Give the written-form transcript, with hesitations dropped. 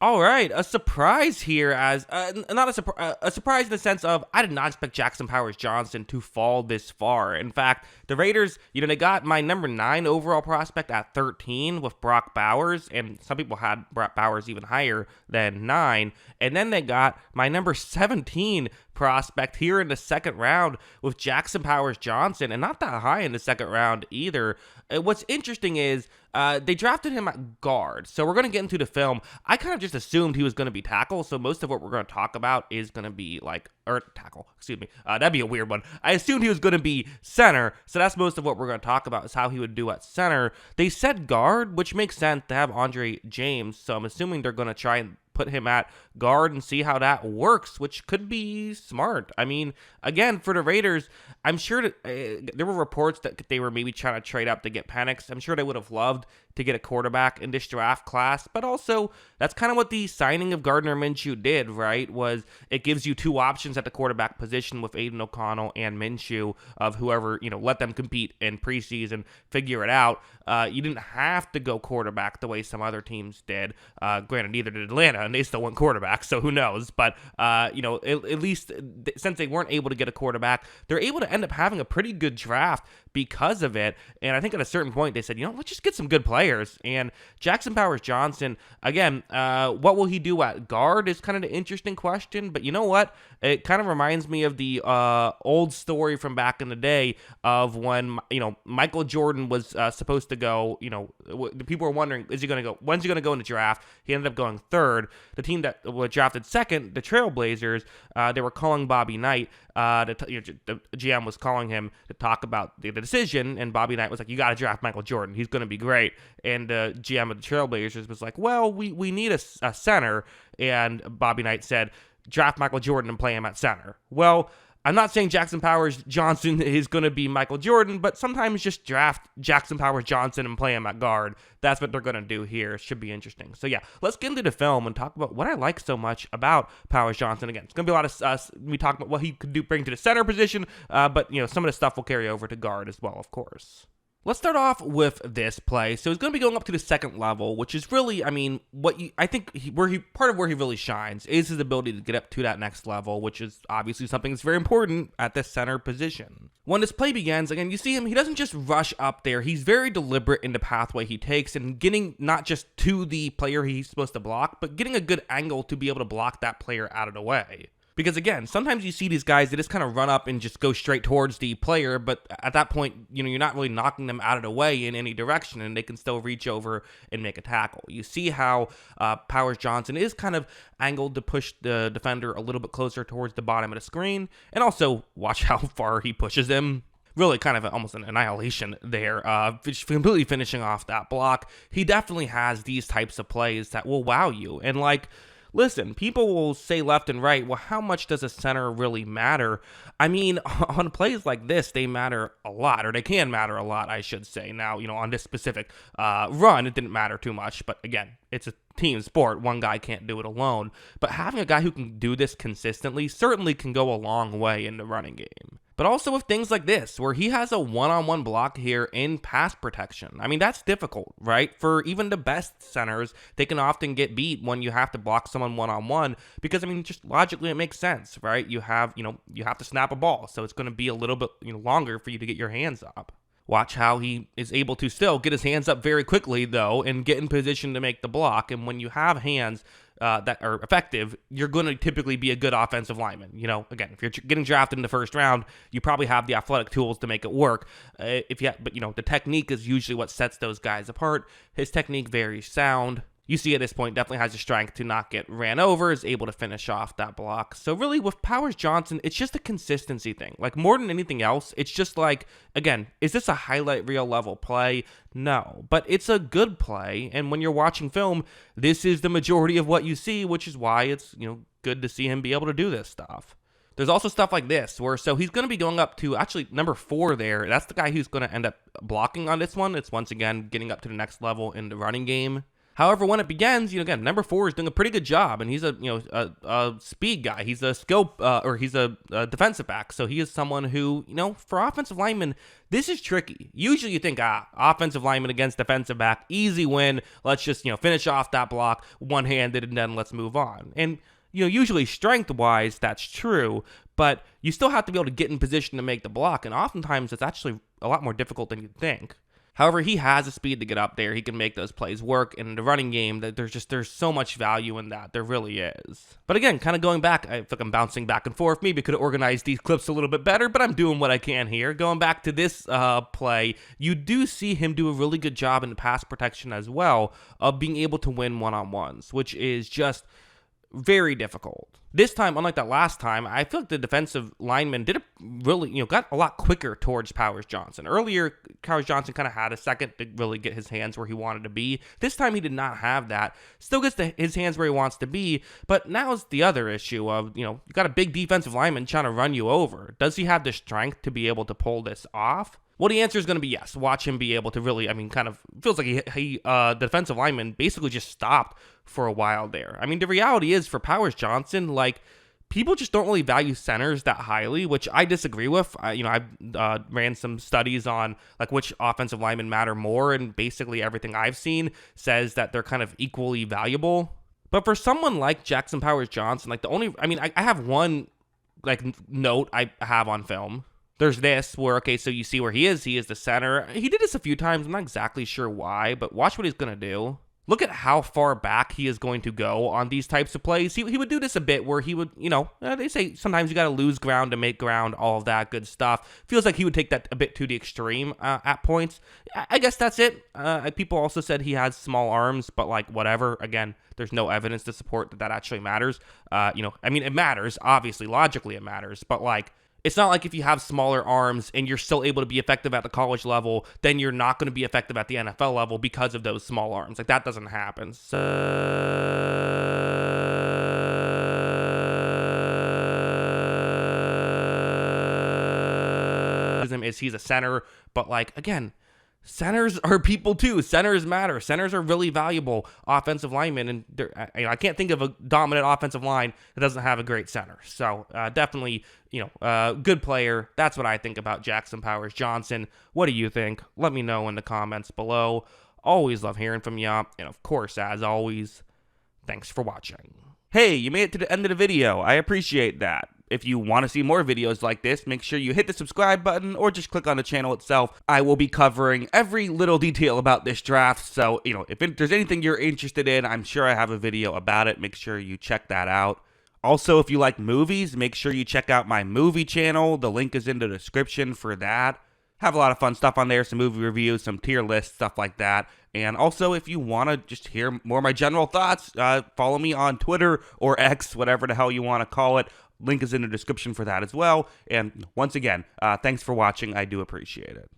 All right, a surprise here as not a surprise in the sense of I did not expect Jackson Powers Johnson to fall this far. In fact, the Raiders, they got my number 9 overall prospect at 13 with Brock Bowers, and some people had Brock Bowers even higher than 9, and then they got my number 17 prospect here in the second round with Jackson Powers Johnson, and not that high in the second round either. What's interesting is they drafted him at guard, so we're going to get into the film. I kind of just assumed he was going to be tackle, so most of what we're going to talk about is going to be tackle, excuse me. That'd be a weird one. I assumed he was going to be center, so that's most of what we're going to talk about is how he would do at center. They said guard, which makes sense to have Andre James, so I'm assuming they're going to try and put him at guard and see how that works, which could be smart. I mean, again, for the Raiders, I'm sure that there were reports that they were maybe trying to trade up to get Penix. I'm sure they would have loved to get a quarterback in this draft class, but also that's kind of what the signing of Gardner Minshew did, right? Was it gives you two options at the quarterback position with Aiden O'Connell and Minshew of whoever, let them compete in preseason, figure it out. You didn't have to go quarterback the way some other teams did. Granted, neither did Atlanta, and they still went quarterback, so who knows? But, at least since they weren't able to get a quarterback, they're able to end up having a pretty good draft because of it. And I think at a certain point they said, let's just get some good players. And Jackson Powers Johnson, again, what will he do at guard is kind of the interesting question. But you know what? It kind of reminds me of the old story from back in the day of when, Michael Jordan was supposed to go, people were wondering, is he going to go? When's he going to go in the draft? He ended up going third. The team that was drafted second, the Trailblazers, they were calling Bobby Knight. The GM was calling him to talk about the decision, and Bobby Knight was like, you got to draft Michael Jordan. He's going to be great. And the GM of the Trailblazers was like, well, we need a center. And Bobby Knight said, draft Michael Jordan and play him at center. Well, I'm not saying Jackson Powers Johnson is going to be Michael Jordan, but sometimes just draft Jackson Powers Johnson and play him at guard. That's what they're going to do here. It should be interesting. So yeah, let's get into the film and talk about what I like so much about Powers Johnson. Again, it's going to be a lot of we talk about what he could bring to the center position, but some of the stuff will carry over to guard as well, of course. Let's start off with this play. So he's going to be going up to the second level, which is really, I think part of where he really shines is his ability to get up to that next level, which is obviously something that's very important at the center position. When this play begins, again, you see him, he doesn't just rush up there. He's very deliberate in the pathway he takes and getting not just to the player he's supposed to block, but getting a good angle to be able to block that player out of the way. Because again, sometimes you see these guys that just kind of run up and just go straight towards the player, but at that point, you're not really knocking them out of the way in any direction, and they can still reach over and make a tackle. You see how Powers Johnson is kind of angled to push the defender a little bit closer towards the bottom of the screen, and also watch how far he pushes him. Really kind of almost an annihilation there, completely finishing off that block. He definitely has these types of plays that will wow you, and listen, people will say left and right, well, how much does a center really matter? I mean, on plays like this, they matter a lot, or they can matter a lot, I should say. Now, on this specific run, it didn't matter too much, but again, it's a team sport. One guy can't do it alone. But having a guy who can do this consistently certainly can go a long way in the running game. But also with things like this, where he has a one-on-one block here in pass protection. I mean, that's difficult, right? For even the best centers, they can often get beat when you have to block someone one-on-one because, just logically it makes sense, right? You have to snap a ball, so it's going to be a little bit longer for you to get your hands up. Watch how he is able to still get his hands up very quickly, though, and get in position to make the block. And when you have hands that are effective, you're going to typically be a good offensive lineman. Again, if you're getting drafted in the first round, you probably have the athletic tools to make it work. But the technique is usually what sets those guys apart. His technique very sound. You see at this point definitely has the strength to not get ran over, is able to finish off that block. So really with Powers Johnson, it's just a consistency thing. More than anything else, it's just again, is this a highlight reel level play? No, but it's a good play. And when you're watching film, this is the majority of what you see, which is why it's, good to see him be able to do this stuff. There's also stuff like this where, so he's going to be going up to actually number 4 there. That's the guy who's going to end up blocking on this one. It's once again getting up to the next level in the running game. However, when it begins, again, number 4 is doing a pretty good job, and he's a speed guy. He's a skill, or he's a defensive back. So he is someone who, for offensive linemen, this is tricky. Usually you think, offensive lineman against defensive back, easy win. Let's just, finish off that block one-handed and then let's move on. And, usually strength-wise, that's true, but you still have to be able to get in position to make the block, and oftentimes it's actually a lot more difficult than you'd think. However, he has the speed to get up there. He can make those plays work. And in the running game, that there's so much value in that. There really is. But again, kind of going back, I feel like I'm bouncing back and forth. Maybe could have organized these clips a little bit better, but I'm doing what I can here. Going back to this play, you do see him do a really good job in pass protection as well of being able to win one-on-ones, which is just very difficult. This time, unlike that last time, I feel like the defensive lineman did got a lot quicker towards Powers Johnson. Earlier, Powers Johnson kind of had a second to really get his hands where he wanted to be. This time, he did not have that. Still gets his hands where he wants to be, but now's the other issue of, you got a big defensive lineman trying to run you over. Does he have the strength to be able to pull this off? Well, the answer is going to be yes. Watch him be able to really, kind of feels like the defensive lineman basically just stopped for a while there. The reality is for Powers Johnson, people just don't really value centers that highly, which I disagree with. I ran some studies on which offensive linemen matter more, and basically everything I've seen says that they're kind of equally valuable. But for someone like Jackson Powers Johnson, I have one note I have on film. There's this where, okay, so you see where he is the center. He did this a few times. I'm not exactly sure why, but watch what he's going to do. Look at how far back he is going to go on these types of plays. He would do this a bit where he would, they say sometimes you got to lose ground to make ground, all of that good stuff. Feels like he would take that a bit to the extreme at points. I guess that's it. People also said he has small arms, but whatever. Again, there's no evidence to support that actually matters. It matters. Obviously, logically it matters, but it's not like if you have smaller arms and you're still able to be effective at the college level, then you're not going to be effective at the NFL level because of those small arms. That doesn't happen. So is he's a center, but again, centers are people too. Centers matter. Centers are really valuable offensive linemen, and I can't think of a dominant offensive line that doesn't have a great center. So definitely, good player. That's what I think about Jackson Powers Johnson. What do you think? Let me know in the comments below. Always love hearing from you. And of course, as always, thanks for watching. Hey, you made it to the end of the video. I appreciate that. If you want to see more videos like this, make sure you hit the subscribe button or just click on the channel itself. I will be covering every little detail about this draft, so, if there's anything you're interested in, I'm sure I have a video about it. Make sure you check that out. Also, if you like movies, make sure you check out my movie channel. The link is in the description for that. Have a lot of fun stuff on there, some movie reviews, some tier lists, stuff like that. And also, if you want to just hear more of my general thoughts, follow me on Twitter or X, whatever the hell you want to call it. Link is in the description for that as well. And once again, thanks for watching. I do appreciate it.